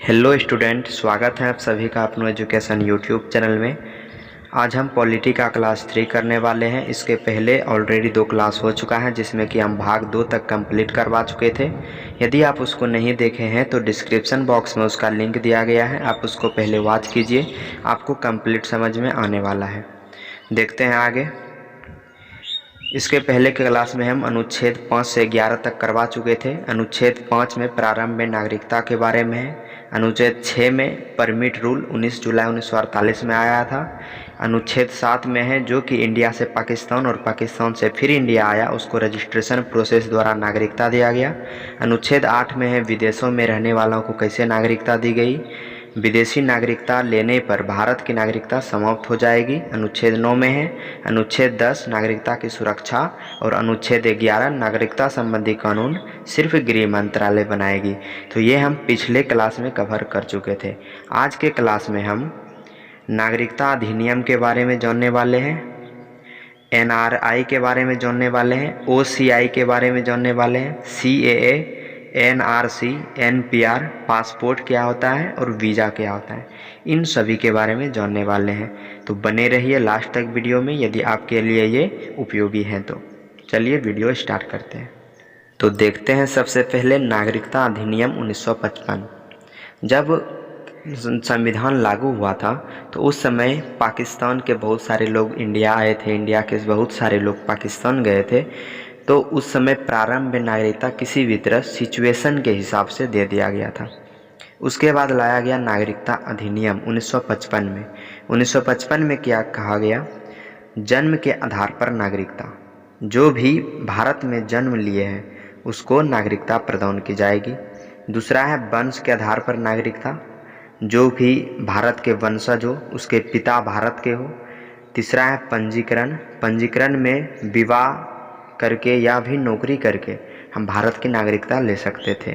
Hello student, स्वागत है आप सभी का अपनो एजुकेशन यूट्यूब चैनल में। आज हम पॉलिटी का क्लास 3 करने वाले हैं। इसके पहले ऑलरेडी 2 क्लास हो चुका है जिसमें कि हम भाग 2 तक कंप्लीट करवा चुके थे। यदि आप उसको नहीं देखे हैं तो डिस्क्रिप्शन बॉक्स में उसका लिंक दिया गया है, आप उसको पहले वॉच कीजिए, आपको कंप्लीट समझ में आने वाला है। देखते हैं आगे। इसके पहले के क्लास में हम अनुच्छेद 5 से 11 तक करवा चुके थे। अनुच्छेद 5 में प्रारंभ में नागरिकता के बारे में है। अनुच्छेद 6 में परमिट रूल 19 जुलाई 1948 में आया था। अनुच्छेद 7 में है जो कि इंडिया से पाकिस्तान और पाकिस्तान से फिर इंडिया आया, उसको रजिस्ट्रेशन प्रोसेस द्वारा नागरिकता दिया गया। अनुच्छेद 8 में है विदेशों में रहने वालों को कैसे नागरिकता दी गई। विदेशी नागरिकता लेने पर भारत की नागरिकता समाप्त हो जाएगी, अनुच्छेद 9 में है। अनुच्छेद 10 नागरिकता की सुरक्षा और अनुच्छेद 11 नागरिकता संबंधी कानून सिर्फ गृह मंत्रालय बनाएगी। तो ये हम पिछले क्लास में कवर कर चुके थे। आज के क्लास में हम नागरिकता अधिनियम के बारे में जानने वाले हैं, NRI के बारे में जानने वाले हैं, OCI के बारे में जानने वाले हैं, CAA, NRC, NPR, पासपोर्ट क्या होता है और वीज़ा क्या होता है, इन सभी के बारे में जानने वाले हैं। तो बने रहिए लास्ट तक वीडियो में यदि आपके लिए ये उपयोगी है तो। चलिए वीडियो स्टार्ट करते हैं। तो देखते हैं सबसे पहले नागरिकता अधिनियम 1955। जब संविधान लागू हुआ था तो उस समय पाकिस्तान के बहुत सारे लोग इंडिया आए थे, इंडिया के बहुत सारे लोग पाकिस्तान गए थे। तो उस समय प्रारंभ में नागरिकता किसी भी तरह सिचुएशन के हिसाब से दे दिया गया था। उसके बाद लाया गया नागरिकता अधिनियम 1955 में। 1955 में क्या कहा गया, जन्म के आधार पर नागरिकता, जो भी भारत में जन्म लिए हैं उसको नागरिकता प्रदान की जाएगी। दूसरा है वंश के आधार पर नागरिकता, जो भी भारत के वंशज हो, उसके पिता भारत के हो। तीसरा है पंजीकरण, पंजीकरण में विवाह करके या भी नौकरी करके हम भारत की नागरिकता ले सकते थे।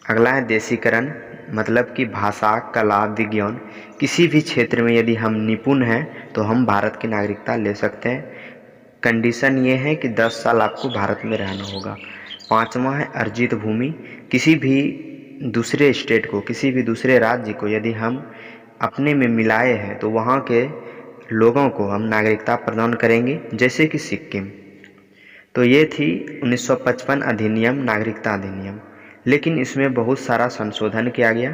अगला है देशीकरण, मतलब कि भाषा, कला, विज्ञान किसी भी क्षेत्र में यदि हम निपुण हैं तो हम भारत की नागरिकता ले सकते हैं। कंडीशन ये है कि 10 साल आपको भारत में रहना होगा। पांचवा है अर्जित भूमि, किसी भी दूसरे स्टेट को, किसी भी दूसरे राज्य को यदि हम अपने में मिलाए हैं तो वहाँ के लोगों को हम नागरिकता प्रदान करेंगे, जैसे कि सिक्किम। तो ये थी 1955 अधिनियम, नागरिकता अधिनियम। लेकिन इसमें बहुत सारा संशोधन किया गया।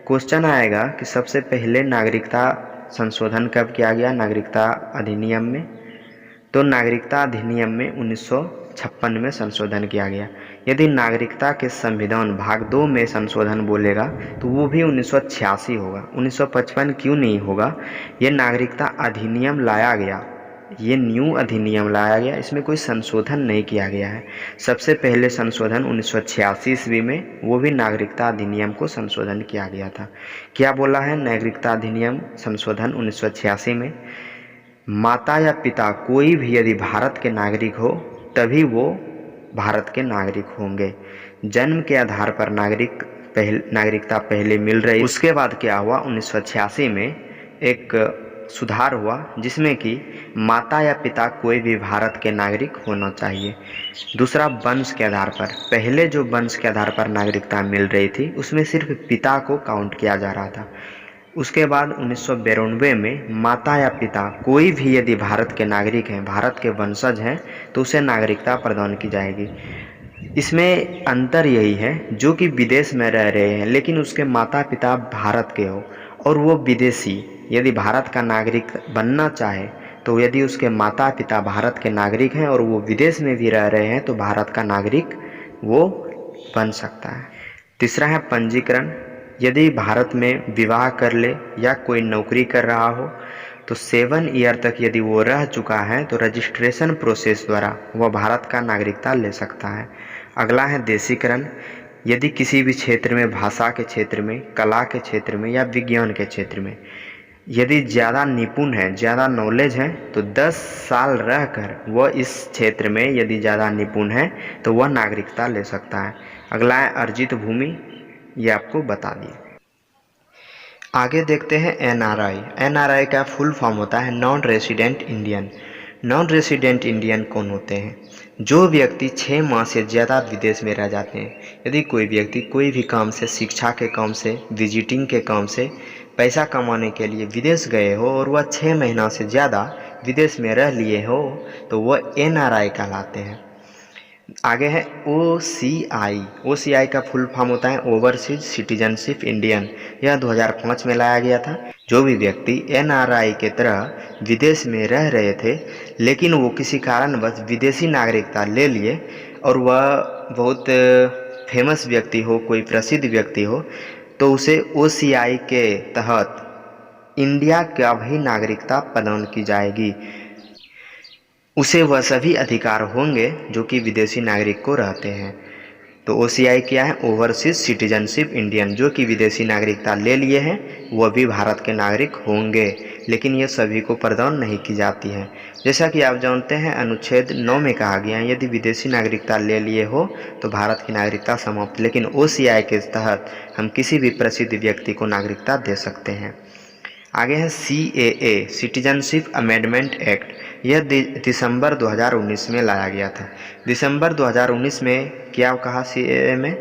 क्वेश्चन आएगा कि सबसे पहले नागरिकता संशोधन कब किया गया नागरिकता अधिनियम में। तो नागरिकता अधिनियम में 1956 में संशोधन किया गया। यदि नागरिकता के संविधान भाग 2 में संशोधन बोलेगा तो वो भी 1986 होगा। 1955 क्यों नहीं होगा, ये नागरिकता अधिनियम लाया गया, ये न्यू अधिनियम लाया गया, इसमें कोई संशोधन नहीं किया गया है। सबसे पहले संशोधन 1986 ईस्वी में, वो भी नागरिकता अधिनियम को संशोधन किया गया था। क्या बोला है नागरिकता अधिनियम संशोधन 1986 में, माता या पिता कोई भी यदि भारत के नागरिक हो तभी वो भारत के नागरिक होंगे। जन्म के आधार पर नागरिकता पहले मिल रही। उसके बाद क्या हुआ, 1986 में एक सुधार हुआ जिसमें कि माता या पिता कोई भी भारत के नागरिक होना चाहिए। दूसरा वंश के आधार पर, पहले जो वंश के आधार पर नागरिकता मिल रही थी उसमें सिर्फ पिता को काउंट किया जा रहा था। उसके बाद 1992 में माता या पिता कोई भी यदि भारत के नागरिक हैं, भारत के वंशज हैं, तो उसे नागरिकता प्रदान की जाएगी। इसमें अंतर यही है, जो कि विदेश में रह रहे हैं लेकिन उसके माता पिता भारत के हो और वो विदेशी यदि भारत का नागरिक बनना चाहे तो यदि उसके माता पिता भारत के नागरिक हैं और वो विदेश में भी रह रहे हैं तो भारत का नागरिक वो बन सकता है। तीसरा है पंजीकरण, यदि भारत में विवाह कर ले या कोई नौकरी कर रहा हो तो 7 ईयर तक यदि वो रह चुका है तो रजिस्ट्रेशन प्रोसेस द्वारा वह भारत का नागरिकता ले सकता है। अगला है देशीकरण, यदि किसी भी क्षेत्र में, भाषा के क्षेत्र में, कला के क्षेत्र में या विज्ञान के क्षेत्र में यदि ज़्यादा निपुण है, ज़्यादा नॉलेज है तो 10 साल रहकर वह इस क्षेत्र में यदि ज़्यादा निपुण है तो वह नागरिकता ले सकता है। अगला है अर्जित भूमि, ये आपको बता दिए। आगे देखते हैं NRI। NRI का फुल फॉर्म होता है non resident Indian. Non resident Indian कौन होते हैं? जो व्यक्ति 6 माह से ज़्यादा विदेश में रह जाते हैं। यदि कोई व्यक्ति कोई भी काम से, शिक्षा के काम से, विजिटिंग के काम से, पैसा कमाने के लिए विदेश गए हो और वह 6 महीना से ज़्यादा विदेश में रह लिए हो तो वह NRI कहलाते हैं। आगे है OCI। OCI का फुल फॉर्म होता है ओवरसीज सिटीजनशिप इंडियन। यह 2005 में लाया गया था। जो भी व्यक्ति NRI के तरह विदेश में रह रहे थे लेकिन वो किसी कारणवश विदेशी नागरिकता ले लिए और वह बहुत फेमस व्यक्ति हो, कोई प्रसिद्ध व्यक्ति हो, तो उसे OCI के तहत इंडिया का भी नागरिकता प्रदान की जाएगी। उसे वह सभी अधिकार होंगे जो कि विदेशी नागरिक को रहते हैं। तो OCI क्या है? Overseas citizenship Indian. जो कि विदेशी नागरिकता ले लिए हैं वह भी भारत के नागरिक होंगे, लेकिन ये सभी को प्रदान नहीं की जाती है। जैसा कि आप जानते हैं अनुच्छेद 9 में कहा गया है यदि विदेशी नागरिकता ले लिए हो तो भारत की नागरिकता समाप्त, लेकिन OCI के तहत हम किसी भी प्रसिद्ध व्यक्ति को नागरिकता दे सकते हैं। आगे है CAA सिटीजनशिप अमेंडमेंट एक्ट। यह दिसंबर 2019 में लाया गया था। दिसंबर 2019 में क्या कहा CAA में?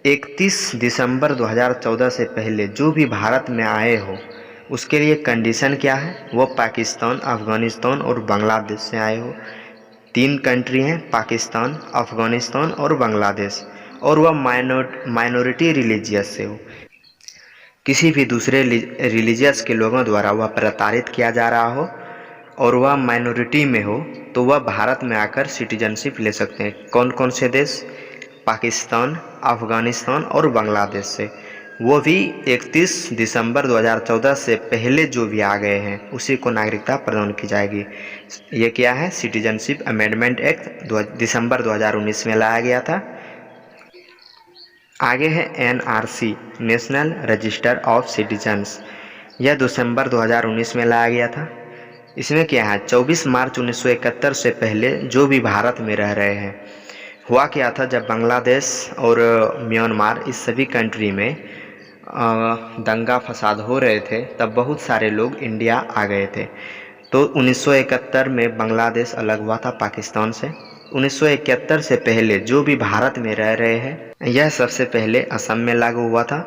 31 दिसंबर 2014 से पहले जो भी भारत में आए हो उसके लिए कंडीशन क्या है? वो पाकिस्तान, अफ़गानिस्तान और बांग्लादेश से आए हो। 3 कंट्री हैं, पाकिस्तान, अफ़गानिस्तान और बांग्लादेश, और वह माइनॉरिटी रिलीजियस से हो। किसी भी दूसरे रिलीजियस के लोगों द्वारा वह प्रताड़ित किया जा रहा हो और वह माइनॉरिटी में हो तो वह भारत में आकर सिटीजनशिप ले सकते हैं। कौन कौन से देश? पाकिस्तान, अफ़गानिस्तान और बांग्लादेश से। वो भी 31 दिसंबर 2014 से पहले जो भी आ गए हैं उसी को नागरिकता प्रदान की जाएगी। ये क्या है? सिटीजनशिप अमेंडमेंट एक्ट दिसंबर 2019 में लाया गया था। आगे है NRC national register of citizens. यह दिसंबर 2019 में लाया गया था। इसमें क्या है? 24 मार्च 1971 से पहले जो भी भारत में रह रहे हैं। हुआ क्या था, जब बांग्लादेश और म्यांमार इस सभी कंट्री में दंगा फसाद हो रहे थे तब बहुत सारे लोग इंडिया आ गए थे। तो 1971 में बांग्लादेश अलग हुआ था पाकिस्तान से। 1971 से पहले जो भी भारत में रह रहे हैं यह सबसे पहले असम में लागू हुआ था,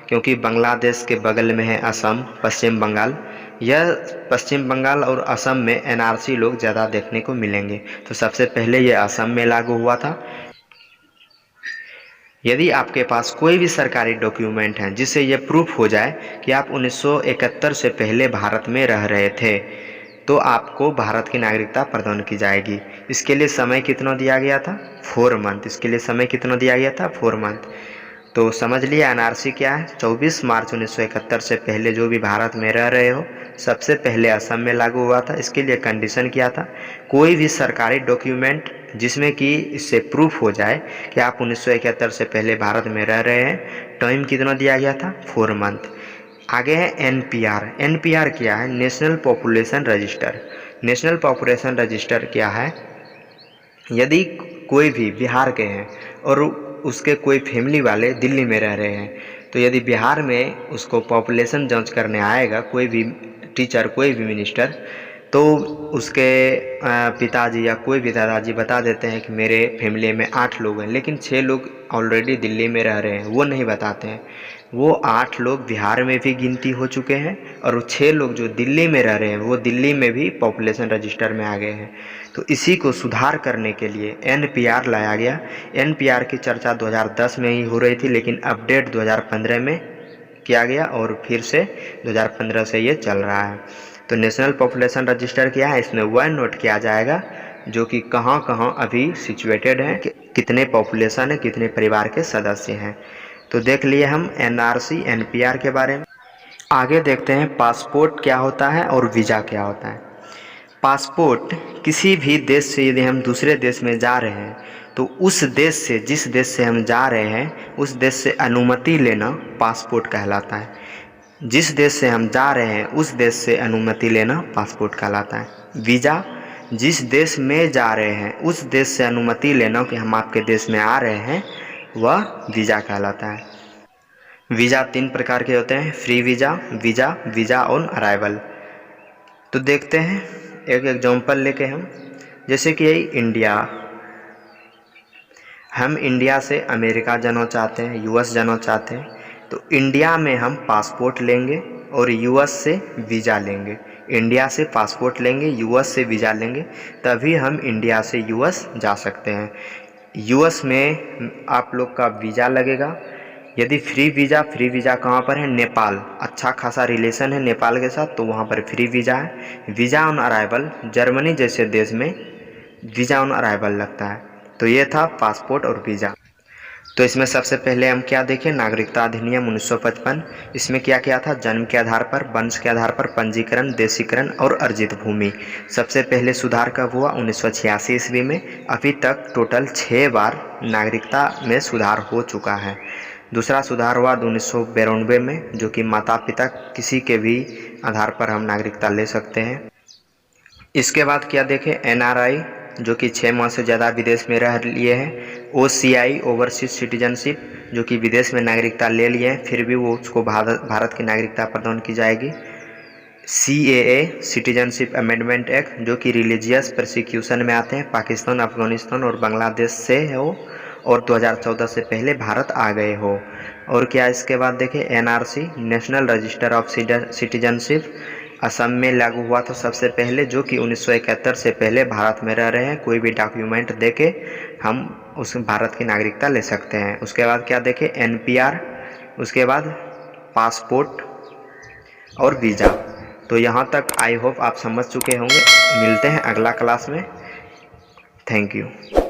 क्योंकि बांग्लादेश के बगल में है असम, पश्चिम बंगाल। यह पश्चिम बंगाल और असम में NRC लोग ज़्यादा देखने को मिलेंगे, तो सबसे पहले यह असम में लागू हुआ था। यदि आपके पास कोई भी सरकारी डॉक्यूमेंट है जिससे यह प्रूफ हो जाए कि आप 1971 से पहले भारत में रह रहे थे तो आपको भारत की नागरिकता प्रदान की जाएगी। इसके लिए समय कितना दिया गया था? 4 मंथ। इसके लिए समय कितना दिया गया था? 4 मंथ। तो समझ लिया NRC क्या है? 24 मार्च 1971 से पहले जो भी भारत में रह रहे हो सबसे पहले असम में लागू हुआ था। इसके लिए कंडीशन क्या था? कोई भी सरकारी डॉक्यूमेंट जिसमें कि इससे प्रूफ हो जाए कि आप 1971 से पहले भारत में रह रहे हैं। टाइम कितना दिया गया था? 4 मंथ। आगे है NPR। NPR क्या है? National population register. National population register क्या है? यदि कोई भी बिहार के हैं और उसके कोई फैमिली वाले दिल्ली में रह रहे हैं तो यदि बिहार में उसको पॉपुलेशन जांच करने आएगा कोई भी टीचर, कोई भी मिनिस्टर, तो उसके पिताजी या कोई भी दादाजी बता देते हैं कि मेरे फैमिली में 8 लोग हैं, लेकिन 6 लोग ऑलरेडी दिल्ली में रह रहे हैं, वो नहीं बताते हैं। वो 8 लोग बिहार में भी गिनती हो चुके हैं और वो 6 लोग जो दिल्ली में रह रहे हैं वो दिल्ली में भी पॉपुलेशन रजिस्टर में आ गए हैं। तो इसी को सुधार करने के लिए NPR लाया गया। NPR की चर्चा 2010 में ही हो रही थी, लेकिन अपडेट 2015 में किया गया और फिर से 2015 से ये चल रहा है। तो नेशनल पॉपुलेशन रजिस्टर क्या है? इसमें वह नोट किया जाएगा जो कि कहाँ कहाँ अभी सिचुएटेड है, कितने पॉपुलेशन है, कितने परिवार के सदस्य हैं। तो देख लिए हम NRC NPR के बारे में। आगे देखते हैं पासपोर्ट क्या होता है और वीज़ा क्या होता है। पासपोर्ट किसी भी देश से यदि हम दूसरे देश में जा रहे हैं तो उस देश से, जिस देश से हम जा रहे हैं उस देश से अनुमति लेना पासपोर्ट कहलाता है। जिस देश से हम जा रहे हैं उस देश से अनुमति लेना पासपोर्ट कहलाता है। वीज़ा, जिस देश में जा रहे हैं उस देश से अनुमति लेना कि हम आपके देश में आ रहे हैं वह वीज़ा कहलाता है। वीज़ा 3 प्रकार के होते हैं, फ्री वीज़ा, वीज़ा और अराइवल। तो देखते हैं एक एग्जांपल लेके हम, जैसे कि यही इंडिया, हम इंडिया से अमेरिका जाना चाहते हैं, यूएस जाना चाहते हैं, तो इंडिया में हम पासपोर्ट लेंगे और यूएस से वीज़ा लेंगे। इंडिया से पासपोर्ट लेंगे, यूएस से वीज़ा लेंगे, तभी हम इंडिया से यूएस जा सकते हैं। यूएस में आप लोग का वीज़ा लगेगा। यदि फ्री वीज़ा कहाँ पर है? नेपाल। अच्छा खासा रिलेशन है नेपाल के साथ, तो वहाँ पर फ्री वीज़ा है। वीज़ा ऑन अराइवल जर्मनी जैसे देश में वीज़ा ऑन अराइवल लगता है। तो ये था पासपोर्ट और वीज़ा। तो इसमें सबसे पहले हम क्या देखें? नागरिकता अधिनियम 1955। इसमें क्या क्या था? जन्म के आधार पर, वंश के आधार पर पंजीकरण, देशीकरण और अर्जित भूमि। सबसे पहले सुधार कब हुआ? 1986 ईस्वी में। अभी तक टोटल 6 बार नागरिकता में सुधार हो चुका है। दूसरा सुधार हुआ 1992 में, जो कि माता पिता किसी के भी आधार पर हम नागरिकता ले सकते हैं। इसके बाद क्या देखें? एनआरआई, जो कि 6 माह से ज़्यादा विदेश में रह लिए हैं। ओसीआई, ओवरसीज सिटीजनशिप, जो कि विदेश में नागरिकता ले लिए हैं फिर भी वो उसको भारत की नागरिकता प्रदान की जाएगी। सीएए, सिटीजनशिप अमेंडमेंट एक्ट, जो कि रिलीजियस प्रोसिक्यूशन में आते हैं, पाकिस्तान, अफगानिस्तान और बांग्लादेश से हो और 2014 से पहले भारत आ गए हो। और क्या इसके बाद देखें? NRC, national register of citizenship, Assam में लागू हुआ था सबसे पहले, जो कि 1971 से पहले भारत में रह रहे हैं, कोई भी डॉक्यूमेंट देके हम उस भारत की नागरिकता ले सकते हैं। उसके बाद क्या देखें? एनपीआर, उसके बाद पासपोर्ट और वीज़ा। तो यहाँ तक आई होप आप समझ चुके होंगे। मिलते हैं अगला क्लास में। Thank you.